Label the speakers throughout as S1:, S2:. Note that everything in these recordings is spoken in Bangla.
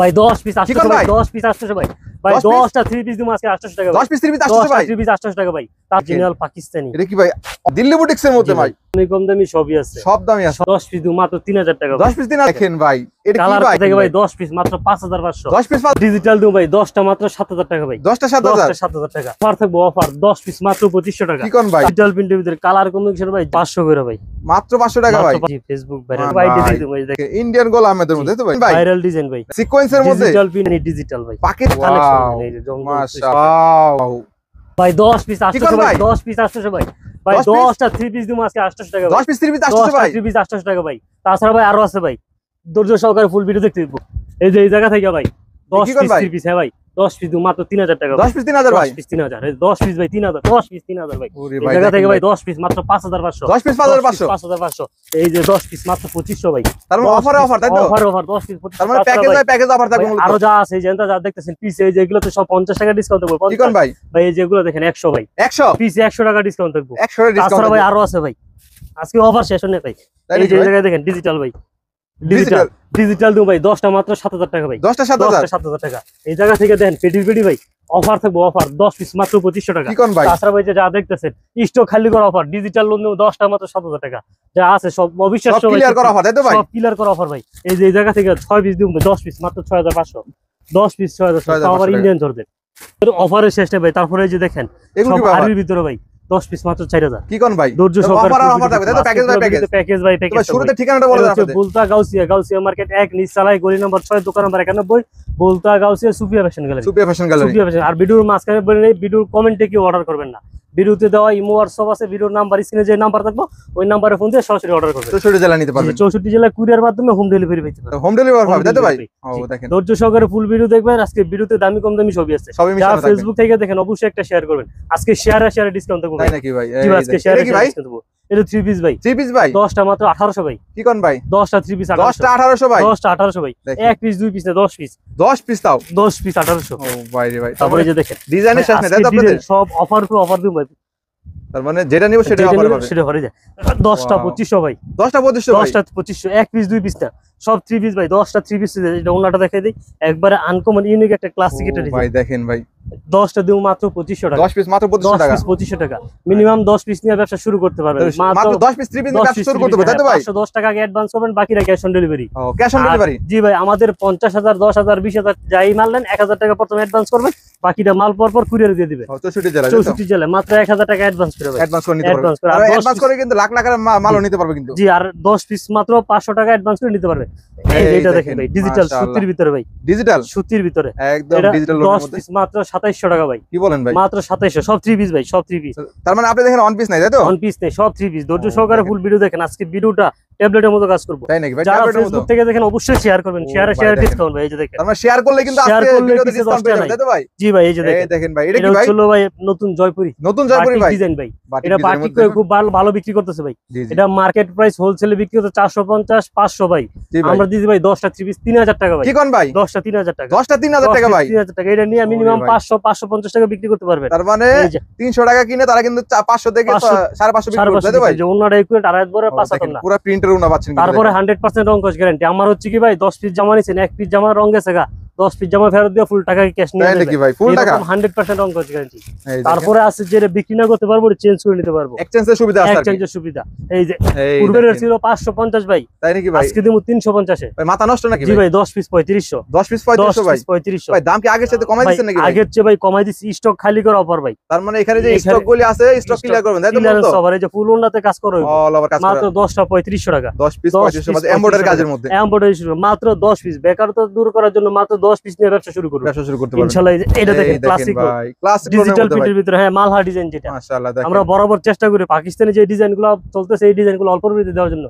S1: ভাই 10 পিস 800 ভাই 10 পিস 800 ভাই ভাই 10টা 3 পিস দিমু আজকে 800 টাকা
S2: 10 পিস 3 পিস 800 ভাই
S1: 3 পিস 800 টাকা ভাই অরিজিনাল পাকিস্তানি।
S2: এটা কি ভাই দিল্লি বুটিক্স এর মধ্যে ভাই?
S1: অনেক কম দামি সবই আছে,
S2: সব দামি আছে।
S1: 10 পিস দিমু মাত্র 3000 টাকা।
S2: 10 পিস দিন দেখেন ভাই এটা কি
S1: কালার
S2: ভাই?
S1: থেকে ভাই 10 পিস মাত্র 5500।
S2: 10 পিস
S1: ডিজিটাল দিমু ভাই 10টা মাত্র 7000 টাকা ভাই।
S2: 10টা 7000
S1: 7000 টাকা। অফার থাকবে অফার 10 পিস মাত্র 2500 টাকা।
S2: কি কোন ভাই?
S1: ডিজিটাল প্রিন্টের ভিতরে কালার কম্বিনেশন ভাই 500 করে ভাই,
S2: মাত্র 500 টাকা ভাই।
S1: ফেসবুক ভাইরাল ভাই ডিজাইন দিমু ভাই দেখেন
S2: ইন্ডিয়ান গোল আহমেদের মধ্যে তো ভাই
S1: ভাইরাল ডিজাইন ভাই
S2: সিকোয়েন্সের মধ্যে
S1: ডিজিটাল প্রিন্ট ডিজিটাল ভাই
S2: পাকিস্তান
S1: কালেকশন এই যে
S2: মাশাআল্লাহ
S1: ভাই 10 পিস 800 ভাই 10 পিস 800 ভাই ভাই 10টা 3 পিস দিমু আজকে 800 টাকা
S2: 10 পিস 3 পিস 800 ভাই
S1: 3 পিস 800 টাকা ভাই। তাছাড়া ভাই আরো আছে ভাই, ধৈর্য সহকারে ফুল ভিডিও দেখতে দিব। এই যে এই জায়গা থেকে ভাই 10 পিস 3 পিস হ্যাঁ ভাই 10 পিস দিমু মাত্র 3000 টাকা।
S2: 10 পিস 3000 ভাই
S1: 10 পিস 3000 10 পিস ভাই 3000 10 পিস 3000 ভাই। এই জায়গা থেকে ভাই 10 পিস মাত্র 5500
S2: 10 পিস 5500
S1: 5500। এই যে 10 পিস মাত্র 2500 ভাই।
S2: তার মানে অফার তাই তো?
S1: Offer 10 piece 2500।
S2: তার মানে প্যাকেজ অফার থাকবে মূলত।
S1: আরো যা আছে এই যে যা দেখতেছেন পিস এই যে এগুলো তো সব 50 টাকা ডিসকাউন্ট দেবো।
S2: কি কোন ভাই?
S1: ভাই এই যেগুলো দেখেন 100 ভাই
S2: 100
S1: পিস 100 টাকা ডিসকাউন্ট থাকবে।
S2: 100 এর ডিসকাউন্ট
S1: তাছাড়া ভাই আরো আছে ভাই, আজকে অফার শেষ হয়নি ভাই। এই যে জায়গায় দেখেন ডিজিটাল ভাই ডিজিটাল দিও ভাই 10টা মাত্র 7000 টাকা ভাই।
S2: 10টা
S1: 7000 টাকা। এই জায়গা থেকে দেন পেডি ভাই অফার থাকবে অফার 10 পিস মাত্র 2500 টাকা।
S2: কি কোন ভাই?
S1: তাছাড়া ভাই যা দেখতেছেন স্টক খালি করা অফার ডিজিটাল লোন দেব 10টা মাত্র 7000 টাকা। যা আছে সব অবিশ্বাস্য ভাই,
S2: ক্লিয়ার করা অফার তাই তো ভাই?
S1: সব ক্লিয়ার করা অফার ভাই। এই যে এই জায়গা থেকে 6 পিস দিও 10 পিস মাত্র 6500। 10 পিস 6500 আবার ইন্ডিয়ান ধরবেন অফারের শেষ নেই ভাই। তারপরে এই যে দেখেন
S2: এগুলো
S1: সব
S2: কি
S1: আরবির ভিতরে ভাই 10 পিস মাত্র 4000।
S2: কি কোন ভাই?
S1: ধৈর্য সহকারে
S2: অফার থাকবে তাই তো? প্যাকেজ
S1: ভাই প্যাকেজ।
S2: শুরুতে ঠিকানাটা বলে দেন আপনাদের।
S1: বুলতা গাউসিয়া মার্কেট 1 নিচতলায় গলি নম্বর 6 দোকান নম্বর 91 বুলতা Gausia Sufia fashion gallery.
S2: Sufia fashion gallery.
S1: আর ভিডিওর মাঝখানে বলে নেই ভিডিওর কমেন্টে কি অর্ডার করবেন না, ভিডিওতে দেওয়া ইমো হোয়াটসঅ্যাপ আছে, ভিডিওর নাম্বার স্ক্রিনে যে নাম্বার থাকবে ওই নাম্বারে ফোন দিয়ে সরাসরি অর্ডার করবেন।
S2: 64 জেলা নিতে পারবেন।
S1: 64 জেলায় কুরিয়ার মাধ্যমে হোম ডেলিভারি পেতে পারবেন।
S2: হোম ডেলিভারি পাবেন তাই তো ভাই? ও দেখেন
S1: ধৈর্য সহকারে ফুল ভিডিও দেখবেন। আজকে ভিডিওতে দামি কম দামি সবই আছে। যারা ফেসবুক থেকে দেখেন অবশ্যই একটা শেয়ার করবেন। আজকে শেয়ারে ডিসকাউন্ট দেব
S2: তাই নাকি ভাই?
S1: আজকে শেয়ারে ডিসকাউন্ট দেব। এটা 3 পিস ভাই
S2: 3 পিস ভাই
S1: 10টা মাত্র 1800 ভাই।
S2: কি কোন ভাই?
S1: 10টা 3 পিস
S2: 10টা 1800 ভাই
S1: 10টা 1800 ভাই। 1 পিস 2 পিস না 10 পিস
S2: 10 পিস তাও
S1: 10 পিস 1800।
S2: ও ভাই রে ভাই।
S1: তারপরে যে দেখেন
S2: ডিজাইনের শেষ নেই তাই তো আপনাদের?
S1: সব অফার পুরো অফার দিব ভাই।
S2: তার মানে যেটা নিব সেটা অফার পাবে।
S1: সেটা হয়ে যায় 10টা 2500 ভাই।
S2: 10টা 2500 ভাই
S1: 10টা 2500। 1 পিস 2 পিস না সব 3 পিস ভাই। 10টা 3 পিস এটা ওনাটা দেখাই দেই একবারে আনকমন ইউনিক একটা ক্লাসিক এটা
S2: ভাই দেখেন ভাই
S1: 10টা দিও মাত্র 2500 টাকা।
S2: 10 পিস মাত্র 2500 টাকা।
S1: 10 পিস 2500 টাকা মিনিমাম 10 পিস নিয়ে ব্যবসা শুরু করতে পারবেন।
S2: মাত্র 10 পিস 3 পিস নিয়ে ব্যবসা শুরু করতে পারবেন তাই তো ভাই?
S1: 510 টাকা আগে অ্যাডভান্স করবেন, বাকিটা ক্যাশ অন ডেলিভারি।
S2: ও ক্যাশ অন ডেলিভারি?
S1: জি ভাই আমাদের 50000 10000 20000 যাই মাল নেন 1000 টাকা প্রথমে অ্যাডভান্স করবেন, বাকিটা মাল পর কুরিয়ার দিয়ে দিবেন।
S2: 64 জেলা
S1: 64 জেলায় মাত্র 1000 টাকা অ্যাডভান্স করে ভাই।
S2: অ্যাডভান্স করে নিতে পারবেন। আর অ্যাডভান্স করে কিন্তু লাখ লাখ মালও নিতে পারবে কিন্তু।
S1: জি আর 10 পিস মাত্র 500 টাকা অ্যাডভান্স করে নিতে পারবে। এইটা দেখেন ভাই ডিজিটাল সুতির ভিতরে ভাই।
S2: ডিজিটাল
S1: সুতির ভিতরে
S2: একদম ডিজিটাল লোনের
S1: 10
S2: মধ্যে।
S1: পিস মাত্র 2700 টাকা ভাই।
S2: কি বলেন ভাই?
S1: মাত্র 2700 সব 3 পিস ভাই সব 3 পিস।
S2: তার মানে আপনি দেখেন অন পিস নাই তাই তো?
S1: অন পিস নেই সব 3 পিস। ধৈর্য সহকারে ফুল ভিডিও দেখেন। আজকে ভিডিওটা ট্যাবলেটের মতো কাজ করব।
S2: তাই নাকি ভাই?
S1: যারা ফেসবুক থেকে দেখেন অবশ্যই শেয়ার করবেন। শেয়ারে ডিসকাউন্ট ভাই। এই যে দেখেন
S2: আমরা শেয়ার করলে কিন্তু আজকে ভিডিওতে ডিসকাউন্ট পেয়ে যাবেন তাই তো ভাই?
S1: জি ভাই এই যে
S2: এই দেখেন ভাই এটা কি ভাই?
S1: চলো ভাই নতুন জয়পুরি
S2: ভাই
S1: ডিজাইন ভাই। এটা বাটিক করে খুব ভালো বিক্রি করতেছে ভাই। এটা মার্কেট প্রাইস হোলসেলে বিক্রি হচ্ছে 450 500 ভাই। আমরা দিছি ভাই 10টা 3 পিস 3000 টাকা ভাই।
S2: কি কোন ভাই?
S1: 10টা 3000 টাকা।
S2: 10টা 3000 টাকা ভাই।
S1: 3000 টাকা। এটা নিয়ে মিনিমাম 500 550 টাকা বিক্রি করতে পারবেন।
S2: তার মানে 300 টাকা কিনে তারা কিন্তু 500 থেকে 550 বিক্রি করতে দেয় ভাই।
S1: যে ওনাটা একুরেট আড়াই বড় 5 না
S2: পুরো প্রিন্টের ওনা পাচ্ছেন।
S1: তারপরে 100% রং কস গ্যারান্টি। আমার হচ্ছে কি ভাই 10 পিস জামা নিছেন 1 পিস জামা রং গেছে গা 10 পিস জামা ফেরত দিয়ে ফুল টাকা ক্যাশ নিয়ে
S2: নেবেন নাকি ভাই? ফুল টাকা
S1: 100% রং কস গ্যারান্টি। তারপরে আছে যে বিক্রি না করতে পারবো চেঞ্জ করে নিতে পারবো।
S2: এক্সচেঞ্জের সুবিধা আছে।
S1: এক্সচেঞ্জের সুবিধা এই যে পূর্বের ছিল 550 ভাই।
S2: তাই নাকি ভাই?
S1: আজকে দিমু 350 এ।
S2: ভাই মাথা নষ্ট নাকি ভাই?
S1: জি ভাই 10 পিস 3500।
S2: 10 পিস 3500 ভাই।
S1: 3500
S2: ভাই দাম কি আগের সাথে কমাই দিচ্ছেন নাকি ভাই?
S1: আগের চেয়ে ভাই কমাই দিছি স্টক খালি করা অফার ভাই।
S2: তার মানে এখানে যে স্টক গুলি আছে স্টক ক্লিয়ার করবেন তাই তো?
S1: ক্লিয়ারেন্স অফার এই যে ফুল ওন্নাতে কাজ করো
S2: অল ওভার কাজ
S1: মাত্র 10টা 3500 টাকা।
S2: 10 পিস 3500 মানে এমব্রয়ডারি কাজের মধ্যে।
S1: এমব্রয়ডারি শুরু মাত্র 10 পিস। বেকারত্ব দূর করার জন্য মাত্র 10 পিস নিয়ে ব্যবসা শুরু করুন।
S2: ব্যবসা শুরু করতে পারবেন
S1: ইনশাআল্লাহ। এটা দেখেন ক্লাসিক
S2: ভাই ক্লাসিক
S1: ডিজিটাল প্রিন্টের ভিতরে হ্যাঁ মালহা ডিজাইন যেটা
S2: মাশাআল্লাহ দেখেন।
S1: আমরা বরাবর চেষ্টা করি পাকিস্তানি যে ডিজাইনগুলো চলতেছে এই ডিজাইনগুলো অল্প প্রাইসে দেওয়ার জন্য।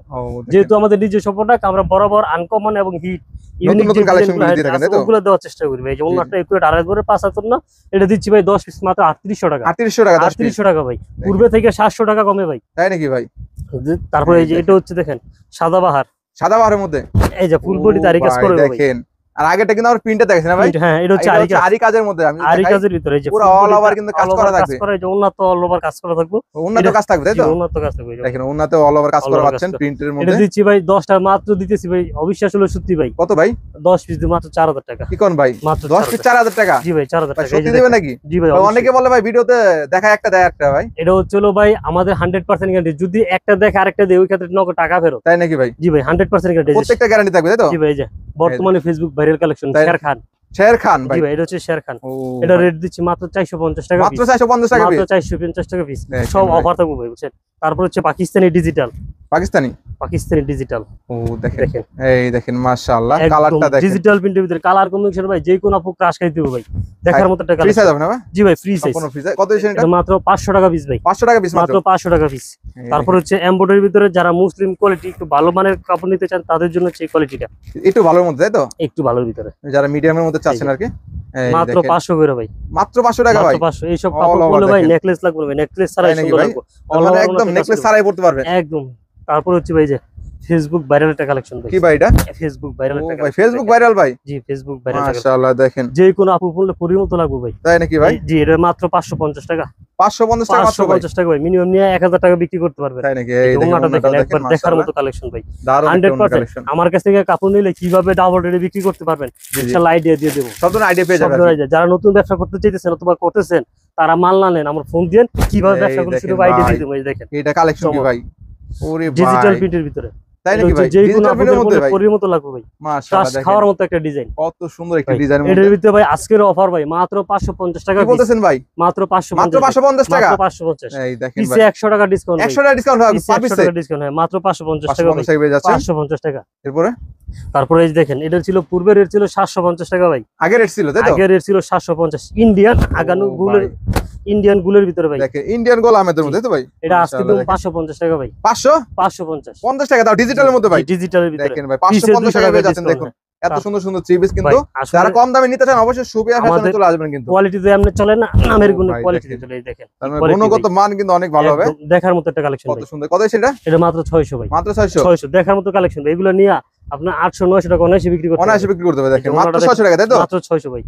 S1: যেহেতু আমাদের নিজস্ব প্রোডাক্ট আমরা বরাবর আনকমন এবং হিট ইউনিক
S2: নতুন কালেকশনগুলো দিয়ে রাখেন তাই তো?
S1: ওগুলো দেওয়ার চেষ্টা করি ভাই। যেমন একটা একুরেট আড়াই বড় 5 না এটা দিচ্ছি ভাই 10 পিস মাত্র 3800 টাকা।
S2: 3800 টাকা 10 পিস
S1: 3800 টাকা ভাই। পূর্বে থেকে 700 টাকা কমে ভাই।
S2: তাই নাকি ভাই?
S1: তারপরে এই যে এটা হচ্ছে দেখেন সাদাবাহার
S2: সাদাবাহারের মধ্যে
S1: এই যে ফুল বডি তারিখ কাজ করে ভাই।
S2: দেখেন আর আগেটা কিন্তু আমরা প্রিন্টে দেখেছি না ভাই?
S1: হ্যাঁ, এটা হচ্ছে
S2: আরি কাজের মধ্যে, আমি
S1: আরি কাজের ভিতরে এই যে
S2: পুরো অল ওভার কিন্তু কাজ করা থাকবে,
S1: এই যে উন্নত অল ওভার কাজ করা থাকবে,
S2: উন্নত কাজ থাকবে তাই তো?
S1: উন্নত কাজ থাকবে,
S2: দেখেন উন্নত অল ওভার কাজ করা পাচ্ছেন প্রিন্টের মধ্যে।
S1: এটা দিচ্ছি ভাই 10টা মাত্র দিতেছি ভাই, অবিশ্বাস হলো সত্যি ভাই।
S2: কত ভাই?
S1: 10 পিস দিয়ে মাত্র 4000 টাকা।
S2: কি কোন ভাই?
S1: মাত্র
S2: 10 পিস 4000 টাকা?
S1: জি ভাই 4000 টাকা।
S2: সত্যি দিবেন নাকি?
S1: জি ভাই।
S2: অনেকে বলে ভাই ভিডিওতে দেখায় একটা দেয় একটা ভাই।
S1: এটা হচ্ছে ভাই আমাদের 100% গ্যারান্টি, যদি একটা দেখে আরেকটা দেয় ওই ক্ষেত্রে নগদ টাকা ফেরত।
S2: তাই নাকি ভাই?
S1: জি ভাই 100% গ্যারান্টি,
S2: প্রত্যেকটা গ্যারান্টি থাকবে তাই তো?
S1: জি ভাই। যে বর্তমানে Facebook viral collection Sher Khan.
S2: Sher Khan ভাই?
S1: জি ভাই, এটা হচ্ছে শের খান। এটা রেট দিচ্ছি মাত্র 450 টাকা,
S2: মাত্র 450 টাকা পিস,
S1: মাত্র 450 টাকা পিস, সব অফার থাকবে ভাই বুঝছেন। তারপর হচ্ছে পাকিস্তানি ডিজিটাল, পাকিস্তানি ডিজিটাল।
S2: ও দেখেন, এই দেখেন মাশাআল্লাহ, কালারটা দেখেন,
S1: ডিজিটাল প্রিন্টের ভিতরে কালার কম্বিনেশন ভাই, যে কোন আপু ক্রাশ খাইতে হবে ভাই, দেখার মতো টাকা।
S2: ফ্রি সাইজ হবে না ভাই?
S1: জি ভাই, ফ্রি সাইজ।
S2: কত দিছেন এটা?
S1: মাত্র 500 টাকা পিস ভাই,
S2: 500 টাকা পিস,
S1: মাত্র 500 টাকা পিস। তারপর হচ্ছে এমব্রয়ডারির ভিতরে যারা মুসলিম কোয়ালিটি একটু ভালো মানের কাপড় নিতে চান তাদের জন্য এই কোয়ালিটিটা
S2: একটু ভালোর মধ্যে তাই তো? একটু
S1: ভালোর ভিতরে,
S2: যারা মিডিয়ামের মধ্যে চাচ্ছেন আর কি,
S1: মাত্র 500 করে ভাই,
S2: মাত্র 500 টাকা ভাই।
S1: 500। এই সব কাপড় বলে ভাই নেকলেস লাগবে ভাই, নেকলেস ছাড়াই সুন্দর লাগবে,
S2: মানে একদম নেকলেস ছাড়াই পড়তে পারবেন
S1: একদম। তারপর হচ্ছে ভাই যে ফেসবুক ভাইরাল একটা কালেকশন ভাই।
S2: কি ভাই এটা?
S1: ফেসবুক ভাইরাল একটা কালেকশন।
S2: ফেসবুক ভাইরাল ভাই?
S1: জি ফেসবুক ভাইরাল।
S2: মাশাআল্লাহ দেখেন,
S1: যে কোন আপু পড়লে পরির মতো লাগবে ভাই।
S2: তাই নাকি ভাই?
S1: জি, এটা মাত্র 550 টাকা,
S2: 550 টাকা মাত্র ভাই?
S1: 550 টাকা ভাই, মিনিমাম নিয়ে 1000 টাকা বিক্রি করতে পারবেন।
S2: তাই নাকি? এই দেখেন
S1: একবার দেখার মতো কালেকশন ভাই,
S2: দারুণ
S1: 100%। আমার কাছ থেকে কাপড় নিলে কিভাবে ডাবল রেটে বিক্রি করতে পারবেন ইনশাআল্লাহ আইডিয়া দিয়ে দেব,
S2: সব ধরনের আইডিয়া পেয়ে যাবেন।
S1: যারা নতুন ব্যবসা করতে চাইতেছেন অথবা করতেছেন তারা মাল না নেন, আমার ফোন দেন, কিভাবে ব্যবসা করতে শুরু আইডিয়া দিয়ে দেব। এই দেখেন
S2: এটা কালেকশন কি ভাই? ওরে ভাই,
S1: ডিজিটাল প্রিন্টের ভিতরে,
S2: তাই নাকি ভাই?
S1: যে কোন আপনি পরির মতো লাগবে ভাই,
S2: মাশাআল্লাহ দেখেন,
S1: খাওয়ার মতো একটা ডিজাইন,
S2: কত সুন্দর একটা ডিজাইন।
S1: এর ভিতরে ভাই আজকের অফার ভাই মাত্র 550 টাকা।
S2: কি বলতেছেন ভাই?
S1: মাত্র 550,
S2: মাত্র 550 টাকা,
S1: মাত্র 550।
S2: এই দেখেন
S1: পিছে
S2: ভাই
S1: 100 টাকা ডিসকাউন্ট,
S2: 100 টাকা ডিসকাউন্ট হবে, পার পিসে 100 টাকা
S1: ডিসকাউন্ট হয়, মাত্র 550 টাকা,
S2: 550 টাকা পেয়ে যাচ্ছে,
S1: 550 টাকা।
S2: এরপরে
S1: তারপরে এই দেখেন, এটা ছিল পূর্বের রেট ছিল 750 টাকা ভাই,
S2: আগে রেট ছিল তাই তো?
S1: আগে রেট ছিল 750। ইন্ডিয়ান আগানো গুলের, ইন্ডিয়ান গুলের ভিতরে ভাই,
S2: দেখেন ইন্ডিয়ান গোল আহমেদের মধ্যে তো ভাই,
S1: এটা আজকে দিন 550 টাকা ভাই,
S2: 550
S1: 550
S2: টাকা দাও ডিজিটালের মধ্যে ভাই,
S1: ডিজিটালের ভিতরে
S2: দেখেন ভাই 550 টাকা পেয়ে যাচ্ছেন। দেখুন এত সুন্দর সুন্দর থ্রি পিস, কিন্তু যারা কম দামে নিতে চান অবশ্যই সুবিয়া ফ্যাশনে চলে আসবেন, কিন্তু
S1: কোয়ালিটিতে এমনি চলে না, নামের গুণ কোয়ালিটিতে চলে। এই দেখেন
S2: তার মানে গুণগত মান কিন্তু অনেক ভালো হবে,
S1: দেখার মতো একটা কালেকশন।
S2: কত সুন্দর, কত সেটা?
S1: এটা মাত্র 600 ভাই,
S2: মাত্র 600
S1: দেখার মতো কালেকশন। এগুলো নিয়ে আপনার 800 900 টাকা অনায়াসে বিক্রি করতে হবে।
S2: দেখেন মাত্র 600 টাকা তাই তো?
S1: মাত্র 600 ভাই,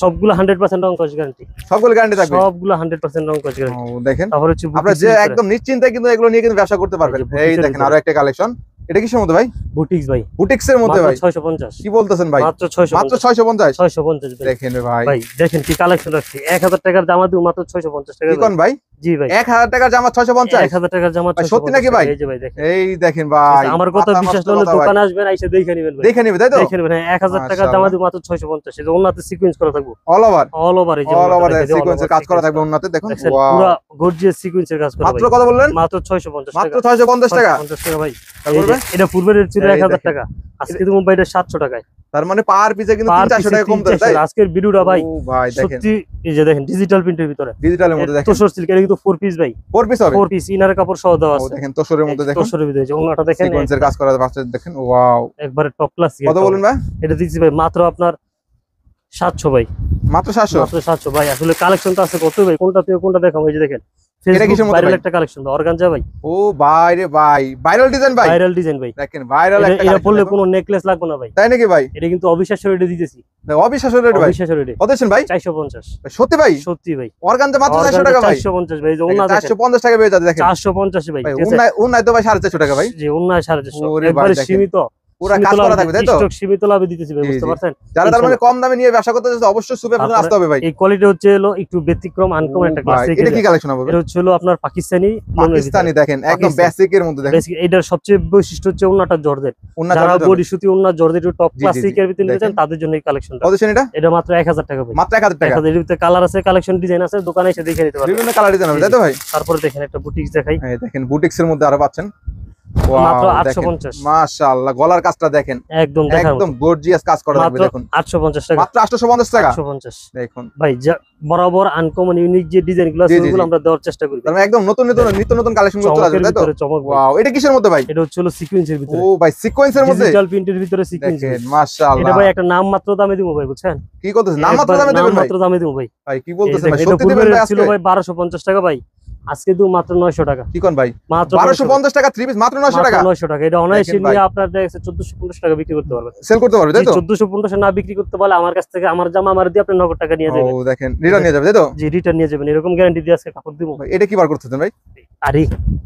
S1: সবগুলো 100% রং কস গ্যারান্টি,
S2: সবগুলো গ্যারান্টি থাকবে,
S1: সবগুলো 100% রং কস গ্যারান্টি।
S2: দেখেন
S1: তারপর হচ্ছে
S2: আপনারা যে একদম নিশ্চিন্তে কিন্তু এগুলো নিয়ে কিন্তু ব্যবসা করতে পারবেন। এই দেখেন আরো একটা কালেকশন, এটা কিসের মধ্যে ভাই?
S1: বুটিক্স ভাই,
S2: বুটিক্সের মধ্যে ভাই,
S1: 650।
S2: কি বলতেছেন ভাই?
S1: মাত্র 650,
S2: মাত্র 650
S1: 650
S2: দেখেন ভাই,
S1: ভাই দেখেন কি কালেকশন রাখছি। 1000 টাকার জামা দিও মাত্র 650 টাকা।
S2: কি কোন ভাই?
S1: জি ভাই,
S2: 1000 টাকার জামা 650,
S1: 1000 টাকার জামা 650।
S2: সত্যি নাকি ভাই?
S1: এই যে ভাই দেখেন,
S2: এই দেখেন ভাই,
S1: আমার কথা বিশ্বাস না হলে দোকানে আসবেন, আইসা দেখে নেবেন ভাই,
S2: দেখে নেবেন তাই তো?
S1: দেখে নেবেন। 1000 টাকার জামা দিও মাত্র 650, এই যে ওন্নাতে সিকোয়েন্স করা থাকবে
S2: অল ওভার,
S1: এই যে
S2: অল ওভার সিকোয়েন্সের কাজ করা থাকবে ওন্নাতে। দেখুন
S1: পুরো গর্জিয়াস সিকোয়েন্সের কাজ করা।
S2: মাত্র কত বললেন?
S1: মাত্র 650 টাকা,
S2: মাত্র 650 টাকা।
S1: 50 টাকা ভাই। এটা পূর্বের রেট ছিল 1000 টাকা, আজকে তুমি ভাই এটা 700 টাকায়।
S2: তার মানে পার পিসে কিন্তু 300 টাকা কম দেয়।
S1: আজকের ভিডিওটা ভাই,
S2: ও ভাই দেখেন
S1: সত্যি এই যে দেখেন ডিজিটাল প্রিন্টের ভিতরে,
S2: ডিজিটালের মধ্যে দেখেন
S1: তোসর সিল্ক, এটা কিন্তু 4 পিস ভাই,
S2: 4 পিস হবে,
S1: 4 পিস ইনার কাপড় সহ দেওয়া আছে।
S2: দেখেন তোসরের মধ্যে, দেখেন
S1: তোসরের ভিতরে যে ওনাটা দেখেন
S2: সিকোয়েন্সের কাজ করা আছে, দেখেন ওয়াও
S1: একবারে টপ ক্লাস।
S2: কত বলেন ভাই?
S1: এটা দিচ্ছি ভাই মাত্র আপনার 700 ভাই,
S2: মাত্র 700,
S1: মাত্র 700 ভাই। আসলে কালেকশন তো আছে কত ভাই, কোনটা থেকে কোনটা দেখাবো। এই যে দেখেন ফেসবুক ভাইরাল একটা কালেকশন ভাই, অর্গানজা ভাই।
S2: ও ভাই রে ভাই, ভাইরাল ডিজাইন ভাই,
S1: ভাইরাল ডিজাইন ভাই,
S2: দেখেন ভাইরাল একটা
S1: এটা পরলে কোনো নেকলেস লাগবে না ভাই।
S2: তাই নাকি ভাই?
S1: এটা কিন্তু অবিশ্বাস্য রেটে দিতেছি,
S2: অবিশ্বাস্য রেট ভাই,
S1: অবিশ্বাস্য রেটে।
S2: কত দিচ্ছেন ভাই?
S1: 450,
S2: সত্যি ভাই?
S1: সত্যি ভাই,
S2: অর্গানজা মাত্র 400 টাকা ভাই,
S1: 450 ভাই। যে ওন্না দেখেন
S2: 450 টাকা পেয়ে যাচ্ছে, দেখেন
S1: 450 ভাই।
S2: উন্নায় তো ভাই 450 টাকা ভাই,
S1: জি উন্নায় 450,
S2: ওরে ভাই
S1: একবারে
S2: দেখেন
S1: সীমিত,
S2: পুরো কাজ করা থাকবে তাই তো?
S1: স্টক সীমিত লাভে দিতেছি ভাই, বুঝতে পারছেন?
S2: যারা তার মানে কম দামে নিয়ে ব্যবসা করতে চাচ্ছে অবশ্যই সুপার ফ্যাশনে আসতে হবে ভাই।
S1: এই কোয়ালিটি হচ্ছে হলো একটু ব্যতিক্রম আনকমন একটা ক্লাসিক।
S2: এটা কি কালেকশন হবে?
S1: এটা হচ্ছে হলো আপনার পাকিস্তানি,
S2: দেখেন একদম বেসিক এর মধ্যে, দেখেন
S1: এটার সবচেয়ে বৈশিষ্ট্য হচ্ছে ওন্নাটা জর্জেট, যারা বডি সুতি ওন্না জর্জেট টপ ক্লাসিকের ভিতরে নিতে চান তাদের জন্য এই কালেকশনটা।
S2: কত দিচ্ছেন এটা?
S1: এটা মাত্র 1000 টাকা ভাই,
S2: মাত্র 1000 টাকা।
S1: এর ভিতরে কালার আছে, কালেকশন ডিজাইন আছে, দোকানে এসে দেখে নিতে পারবেন,
S2: বিভিন্ন কালার ডিজাইন হবে তাই তো ভাই?
S1: তারপরে দেখেন একটা বুটিক্স দেখাই,
S2: এই দেখেন বুটিক্স এর মধ্যে আরো পাচ্ছেন
S1: মাত্র 850,
S2: মাশাআল্লাহ। গলার কাজটা দেখেন
S1: একদম
S2: একদম গর্জিয়াস কাজ করা থাকবে, দেখুন
S1: 850 টাকা,
S2: মাত্র 850 টাকা।
S1: 850
S2: দেখুন
S1: ভাই, বরাবর আনকমন ইউনিক যে ডিজাইনগুলো আছে ওগুলো আমরা দেওয়ার চেষ্টা করি,
S2: মানে একদম নতুন নতুন নিত্য নতুন কালেকশন গুলো চলে আসবে তাই তো? ওয়াও, এটা কিসের মধ্যে ভাই?
S1: এটা হচ্ছে হলো সিকোয়েন্সের ভিতরে।
S2: ও ভাই সিকোয়েন্সের মধ্যে,
S1: ডিজিটাল প্রিন্টের ভিতরে সিকোয়েন্স,
S2: দেখেন মাশাআল্লাহ।
S1: এটা ভাই একটা নাম মাত্র দামে দিব ভাই, বুঝছেন?
S2: কি করতেছেন? নাম মাত্র দামে দেবেন ভাই?
S1: মাত্র দামে দিব ভাই,
S2: ভাই কি বলতেছেন ভাই?
S1: এটা
S2: সত্যি দিবেন ভাই?
S1: ছিল ভাই 1250 টাকা ভাই, আজকে তো মাত্র 900 টাকা।
S2: কি কোন ভাই,
S1: মাত্র
S2: 1250 টাকা 3 পিস মাত্র 900 টাকা।
S1: 900 টাকা, এটা অনায়াসে নিয়ে আপনার 1450 টাকা বিক্রি করতে পারবেন,
S2: সেল করতে পারবে, তাই তো?
S1: 1450 না বিক্রি করতে পারলে আমার কাছ থেকে আমার জামা আমার দিয়ে আপনি 90 টাকা নিয়ে যাবেন।
S2: ও দেখেন, রিটার্ন নিয়ে যাবে, তাই তো?
S1: জি, রিটার্ন নিয়ে যাবেন, এরকম গ্যারান্টি দিয়ে আজকে কাপড় দিব।
S2: এটা কি বার করতেছেন ভাই?
S1: আরে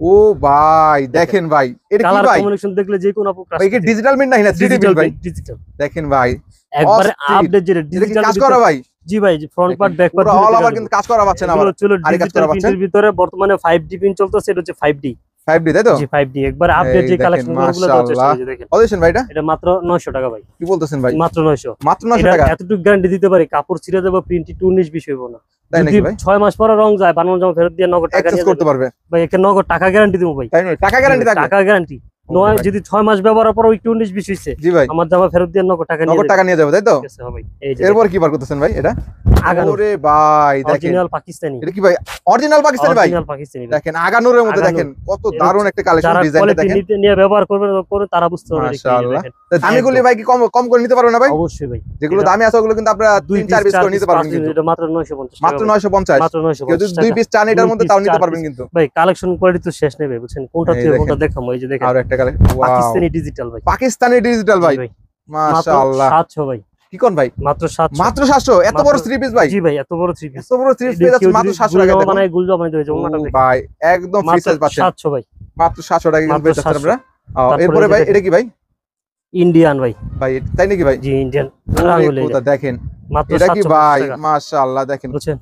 S2: ও ভাই দেখেন ভাই, এটা কি ভাই?
S1: কম্বিনেশন দেখলে যে কোন আপু
S2: ভাই কি ডিজিটাল প্রিন্ট না 3D প্রিন্ট ভাই?
S1: ডিজিটাল
S2: দেখেন ভাই,
S1: একবারে আপডেট যেটা ডিজিটাল
S2: কাজ করা ভাই।
S1: জি ভাই, front part back part
S2: all over কিন্তু কাজ করা পাচ্ছেন আবার।
S1: আর ডিজিটাল প্রিন্টের ভিতরে বর্তমানে 5D প্রিন্ট চলতেছে, এটা হচ্ছে 5D, তাই তো? জি 5D একবার আপডেট যে কালেকশন গুলো আছে দেখেন।
S2: কতছেন ভাই এটা?
S1: এটা মাত্র 900 টাকা ভাই।
S2: কি বলতেছেন ভাই?
S1: মাত্র 900,
S2: মাত্র 900 টাকা।
S1: এতটুকু গ্যারান্টি দিতে পারি, কাপড় ছিঁড়ে যাবে, প্রিন্ট 19-20 হইব না।
S2: তাই নাকি ভাই?
S1: 6 মাস পরে রং যায়, বানানো জামা ফেরত দিয়ে নগদ টাকা
S2: নিয়ে করতে পারবে
S1: ভাই, একে নগদ টাকা গ্যারান্টি দেব ভাই।
S2: তাই না? টাকা গ্যারান্টি থাকবে?
S1: টাকা গ্যারান্টি নয়, যদি 6 মাস ব্যবহারের পর একটু 19-20 হইছে,
S2: জি ভাই,
S1: আমার জামা ফেরত দিয়ে নগদ টাকা নিয়ে
S2: যাবে, তাই তো?
S1: ভাই। এই যে
S2: এরপর কি বার করতেছেন ভাই এটা? ওরে ভাই দেখেন,
S1: অরিজিনাল পাকিস্তানি।
S2: এটা কি ভাই অরিজিনাল পাকিস্তানি ভাই?
S1: অরিজিনাল পাকিস্তানি
S2: দেখেন আগানুরের মধ্যে, দেখেন কত দারুণ একটা কালেকশন, ডিজাইনটা দেখেন।
S1: যারা নিয়ে ব্যবহার করবে তারা বুঝতে পারবে।
S2: মাশাআল্লাহ। দামিগুলি ভাই কি কম করে নিতে পারবে না ভাই?
S1: অবশ্যই ভাই,
S2: যেগুলো দামি আছে ওগুলো কিন্তু আপনারা 2-4 পিস করে নিতে পারবেন কিন্তু।
S1: এটা মাত্র 950 টাকা।
S2: মাত্র 950।
S1: মাত্র 950
S2: যদি 2 পিস চান এটার মধ্যে তাও নিতে পারবেন কিন্তু।
S1: ভাই কালেকশন কোয়ালিটি তো শেষ নেই ভাই, বুঝছেন? কোনটা থেকে কোনটা দেখাবো, এই যে দেখেন
S2: আর একটা কালেকশন
S1: পাকিস্তানি ডিজিটাল ভাই।
S2: পাকিস্তানি ডিজিটাল ভাই, মাশাআল্লাহ।
S1: 700 ভাই।
S2: কি কোন ভাই?
S1: মাত্র 700।
S2: মাত্র 700? এত বড় 3 পিস ভাই?
S1: জি ভাই, এত বড় 3 পিস,
S2: এত বড় 3 পিস আছে মাত্র 700 টাকা। দেখুন
S1: মানে গুলজা বানাই দেবে ওনাটা দেখেন
S2: ভাই, একদম ফ্রি সাইজ পাচ্ছেন।
S1: 700 ভাই,
S2: মাত্র 700 টাকা কিন্তু পেয়ে যাচ্ছেন আপনারা।
S1: তারপরে
S2: এরপরে ভাই এটা কি ভাই?
S1: ইন্ডিয়ান ভাই।
S2: ভাই তাই নাকি ভাই?
S1: জি ইন্ডিয়ান
S2: রাঙ্গুলি, দেখেন
S1: মাত্র
S2: এটা কি
S1: 750
S2: ভাই?
S1: টাকা।
S2: মাশাআল্লাহ দেখেন,
S1: বুঝছেন?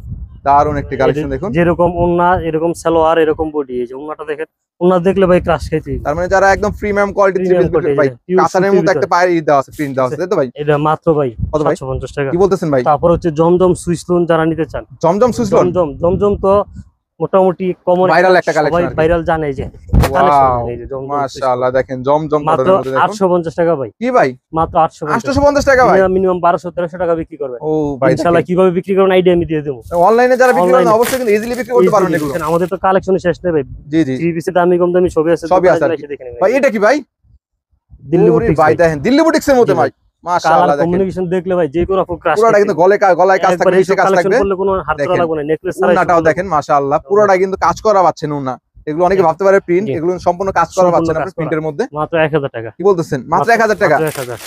S2: দারুণ একটা কালেকশন দেখুন।
S1: যেরকম ওন্না এরকম সালোয়ার এরকম বডি, এই যে ওন্নাটা দেখেন, ওন্না দেখলে ভাই ক্রাশ খাইতে।
S2: তার মানে যারা একদম প্রিমিয়াম কোয়ালিটি 3 পিস বিক্রি ভাই, কাতানের মধ্যে একটা পায়ের দেওয়া আছে, প্রিন্ট দেওয়া আছে, তাই তো ভাই?
S1: এটা মাত্র ভাই
S2: কত ভাই?
S1: 750 টাকা।
S2: কি বলতেছেন ভাই?
S1: তারপর হচ্ছে জমজম সুইস লোন যারা নিতে চান,
S2: জমজম সুইস লোন।
S1: জমজম তো মোটামুটি কমন
S2: ভাইরাল একটা কালেকশন,
S1: সবাই ভাইরাল জানে যে
S2: কালেকশন। এই যে জমজম মাশাআল্লাহ দেখেন, জমজম
S1: মাত্র 850 টাকা ভাই।
S2: কি ভাই?
S1: মাত্র
S2: 850 টাকা ভাই?
S1: মিনিমাম 1200-1300 টাকা বিক্রি করবে।
S2: ও ভাই
S1: ইনশাআল্লাহ কিভাবে বিক্রি করবেন আইডিয়া আমি দিয়ে দেব।
S2: অনলাইনে যারা বিক্রি করেন অবশ্যই কিন্তু ইজিলি বিক্রি করতে পারবেন এগুলো।
S1: আমাদের তো কালেকশন শেষ নেই ভাই।
S2: জি জি,
S1: 3 পিসে দামি কম দামি সবই আছে,
S2: সবই আছে ভাই। এটা কি ভাই?
S1: দিল্লি বুটিক
S2: ভাই দেখেন, দিল্লি বুটিক্সের মধ্যে ভাই, মাশাআল্লাহ দেখেন।
S1: কমিউনিকেশন দেখলে ভাই যে কোনো ক্রাশ,
S2: পুরোটা কিন্তু গলায় কাজ থাকবে, নিচে কাজ থাকবে,
S1: কোনো হাত ধরা লাগবে না, নেকলেস ছাড়া।
S2: উন্নাটাও দেখেন মাশাআল্লাহ, পুরোটা কিন্তু কাজ করা পাচ্ছেন উন্না। এগুলো অনেকে ভাবতে পারে প্রিন্ট, এগুলো সম্পূর্ণ কাজ করা পাচ্ছেন আপনি প্রিন্টের মধ্যে।
S1: মাত্র 1000 টাকা।
S2: কি বলতেছেন? মাত্র 1000 টাকা?
S1: 1000।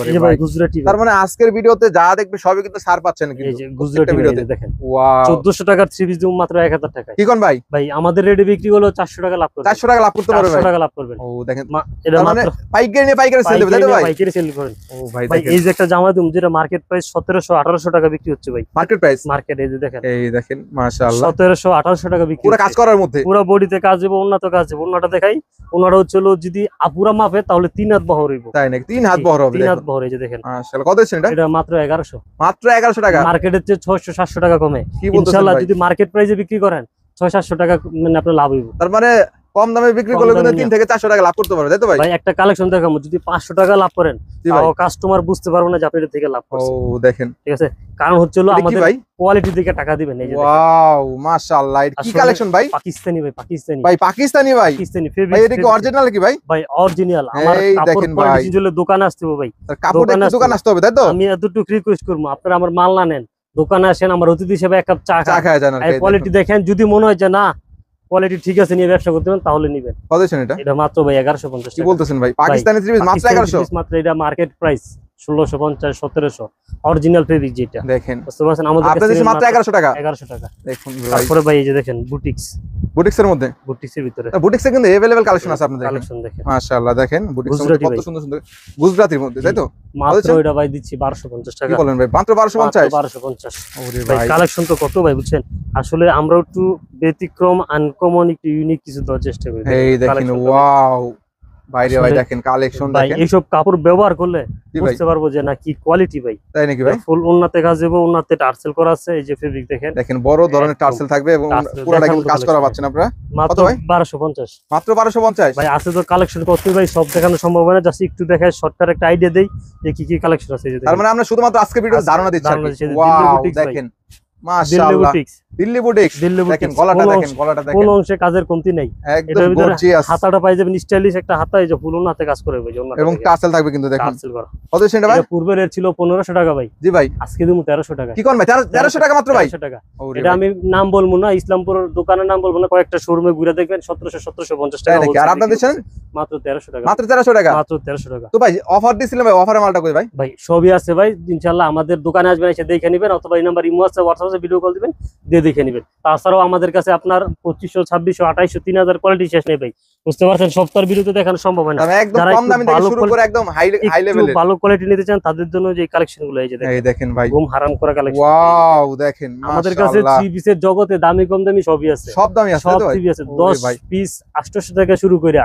S1: এই যে ভাই গুজরাটি,
S2: তার মানে আজকের ভিডিওতে যা দেখবে সবই কিন্তু ছাড় পাচ্ছেন কিন্তু।
S1: এই যে গুজরাটি ভিডিওতে দেখেন,
S2: ওয়াও
S1: 1400 টাকার 3 পিস দিও মাত্র 1000 টাকা।
S2: কি কোন ভাই?
S1: ভাই আমাদের রেডি বিক্রি হলো 400 টাকা লাভ করবেন।
S2: 400 টাকা লাভ করতে পারবে ভাই?
S1: 400 টাকা লাভ করবেন।
S2: ও দেখেন,
S1: এটা মাত্র
S2: পাইকারি সেল দেবে, তাই তো ভাই?
S1: পাইকারি সেল করেন।
S2: ও ভাই
S1: ভাই
S2: দেখেন,
S1: এই যে একটা জামা দিম যেটা মার্কেট প্রাইস 1700-1800 টাকা বিক্রি হচ্ছে ভাই।
S2: Market price?
S1: মার্কেট এই যে দেখেন,
S2: এই দেখেন মাশাআল্লাহ
S1: 1700-1800 টাকা বিক্রি।
S2: পুরো কাজ করার মধ্যে,
S1: পুরো বডিতে কাজ হবে, উন্নত কাজ হবে। উন্নটা দেখাই, উন্নটা হচ্ছে যদি আপুরা মাপে তাহলে 3 হাত বহর হইব।
S2: তাই নাকি? 3 হাত বহর হবে?
S1: 3 হাত বহর, এই যে দেখেন
S2: মাশাআল্লাহ। কত আছে এটা?
S1: এটা মাত্র 1100।
S2: মাত্র 1100 টাকা?
S1: মার্কেটের চেয়ে 600-700 টাকা কমে।
S2: কি বলতেছেন
S1: ইনশাআল্লাহ
S2: ভাই?
S1: যদি মার্কেট প্রাইসে বিক্রি করেন 600-700 টাকা মানে আপনার লাভ হইব।
S2: তার মানে কম দামে বিক্রি করলে কিন্তু 3 থেকে 400 টাকা লাভ করতে পারবে, তাই তো ভাই?
S1: ভাই একটা কালেকশন দেখাবো, যদি 500 টাকা লাভ করেন তাও কাস্টমার বুঝতে পারবে না যে আপনি এটা থেকে লাভ করছেন।
S2: ও দেখেন,
S1: ঠিক আছে, কারণ হচ্ছে আমাদের কোয়ালিটি দিকে টাকা দিবেন। এই যে
S2: ওয়াও মাশাআল্লাহ, এটা কি কালেকশন ভাই?
S1: পাকিস্তানি ভাই, পাকিস্তানি
S2: ভাই, পাকিস্তানি ভাই,
S1: পাকিস্তানি
S2: ভাই। এটা কি অরিজিনাল কি ভাই?
S1: ভাই অরিজিনাল। আমার কাপড় কোয়ালিটি জন্য দোকানে আসতে হবে ভাই,
S2: কাপড় দেখতে দোকানে আসতে হবে, তাই তো?
S1: আমি এতটুকু রিকোয়েস্ট করব, আপনারা আমার মাল না নেন, দোকানে আসেন, আমার অতিথি হিসেবে এক কাপ চা খায় যান, আর কোয়ালিটি দেখেন। যদি মনে হয় যে না কোয়ালিটি ঠিক আছে নিয়ে ব্যবসা করতে পারেন তাহলে নিবেন।
S2: কত আছে এটা?
S1: এটা মাত্র ভাই 1150 টাকা।
S2: কি বলতেছেন ভাই? পাকিস্তানি 3 পিস মাত্র 1100?
S1: মাত্র এটা মার্কেট প্রাইস 1650-1700 অরিজিনাল ফেব্রিক যেটা
S2: দেখেন,
S1: বুঝতে পারছেন? আমাদের কাছে
S2: মাত্র 1100 টাকা।
S1: 1100 টাকা
S2: দেখুন ভাই।
S1: তারপরে ভাই এই যে দেখেন
S2: বুটিক্সের মধ্যে,
S1: বুটিক্সের ভিতরে
S2: বুটিক্সে কিন্তু अवेलेबल কালেকশন আছে আপনাদের।
S1: কালেকশন দেখেন
S2: মাশাআল্লাহ, দেখেন বুটিক্সের মধ্যে কত সুন্দর সুন্দর গুজরাটির মধ্যে, তাই তো?
S1: মাত্র এটা ভাই দিচ্ছি 1250 টাকা।
S2: কি বলেন ভাই? মাত্র 1250?
S1: 1250।
S2: ওরে
S1: ভাই
S2: ভাই,
S1: কালেকশন তো কত ভাই, বুঝছেন? আসলে আমরা একটু ব্যতিক্রম আনকমন একটু ইউনিক কিছু দেওয়ার চেষ্টা করি।
S2: এই দেখেন, ওয়াও বাইরে ভাই দেখেন কালেকশন দেখেন।
S1: এইসব কাপড় ব্যবহার করলে বুঝতে পারবো যে না কি কোয়ালিটি ভাই।
S2: তাই নাকি ভাই?
S1: ফুল উন্নতে কাজ হবে, উন্নতে টার্সেল করা আছে। এই যে ফেব্রিক দেখেন,
S2: দেখেন বড় ধরনের টার্সেল থাকবে এবং পুরোটা কিন্তু কাজ করা পাচ্ছেন আপনারা।
S1: মাত্র 1250।
S2: মাত্র 1250
S1: ভাই আছে তো কালেকশন কত ভাই, সব দেখানো সম্ভব হয় না, জাস্ট একটু দেখায় শর্টকাট একটা আইডিয়া দেই যে কি কি কালেকশন আছে।
S2: তার মানে আমরা শুধুমাত্র আজকে ভিডিওতে ধারণা দিচ্ছি। ওয়াও দেখেন মাশাআল্লাহ, দিল্লি বুটিক্স দেখেন গলাটা দেখেন
S1: কোন অংশে কাজের কমতি নাই
S2: একদম গর্জিয়াস
S1: হাতাটা পাই যাবেন স্টাইলিশ একটা হাতা এই যে ফুল হাতে কাজ করে ভাই
S2: এবং টাসেল থাকবে কিন্তু দেখেন
S1: টাসেল করা
S2: কত সেটা ভাই
S1: পূর্বের এর ছিল 1500 টাকা ভাই
S2: জি ভাই
S1: আজকে দিমু 1300 টাকা
S2: কি কোন ভাই 1300 টাকা মাত্র ভাই
S1: 1300 টাকা এটা আমি নাম বলবো না ইসলামপুর দোকানের নাম বলবো না কয়েকটা শোরুমে ঘুরে দেখবেন 1750 টাকা
S2: আর আপনাদের দেন
S1: মাত্র 1300 টাকা
S2: মাত্র 1300 টাকা
S1: মাত্র 1300 টাকা
S2: তো ভাই অফার দিছিলেন ভাই অফারের মালটা কই ভাই
S1: ভাই সবই আছে ভাই ইনশাআল্লাহ আমাদের দোকানে আসবেন এসে দেখে নেবেন অথবা এই নাম্বার ইমো আছে WhatsApp আছে ভিডিও কল দিবেন দিয়ে দেখে নেবেন তাছাড়াও আমাদের কাছে আপনার 2500 2600 2800 3000 কোয়ালিটি শেষ নেই ভাই বুঝতে পারছেন সপ্তাহের ভিডিওতে দেখানো সম্ভব হয় না
S2: একদম কম দামি থেকে শুরু করে একদম হাই লেভেলের
S1: ভালো কোয়ালিটি নিতে চান তাদের জন্য যে কালেকশন গুলো এই যে দেখেন
S2: এই দেখেন ভাই
S1: ঘুম হারাম করা কালেকশন
S2: ওয়াও দেখেন
S1: আমাদের কাছে থ্রি পিসের জগতে দামি কম দামি সবই আছে
S2: সব দামি আছে
S1: সব থ্রি পিস আছে 10 পিস 800 টাকা শুরু করে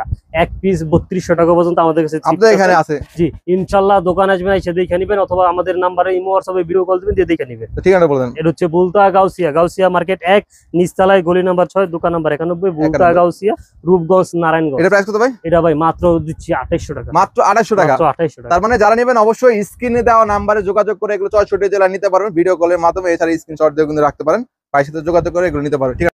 S1: এক পিস 3200 টাকা পর্যন্ত আমাদের কাছে
S2: আপনাদের এখানে আছে
S1: জি ইনশাআল্লাহ দোকান আসবেন এসে দেখে নেবেন অথবা আমাদের নম্বরে ইমো WhatsApp এ ভিডিও কল দিবেন দিয়ে দেখে নেবেন
S2: ঠিকানা বলেন
S1: এটা হচ্ছে বুলতা গাউসিয়া মার্কেট 1 নিচতলায় গলি নাম্বার 6 দোকান নাম্বার 91 বুলতা গাউসিয়া রূপগঞ্জ নারায়ণগঞ্জ
S2: এটা প্রাইস কত ভাই
S1: এটা ভাই মাত্র দিচ্ছি 2800 টাকা
S2: মাত্র 2800 টাকা
S1: মাত্র 2800 টাকা
S2: তার মানে যারা নেবেন অবশ্যই স্ক্রিনে দেওয়া নম্বরে যোগাযোগ করে এগুলো 64 জেলা নিতে পারবেন ভিডিও কলের মাধ্যমে এছাড়া স্ক্রিনশট দিয়ে কিন্তু রাখতে পারেন ভাইয়ের সাথে যোগাযোগ করে এগুলো নিতে পারবেন ঠিক আছে।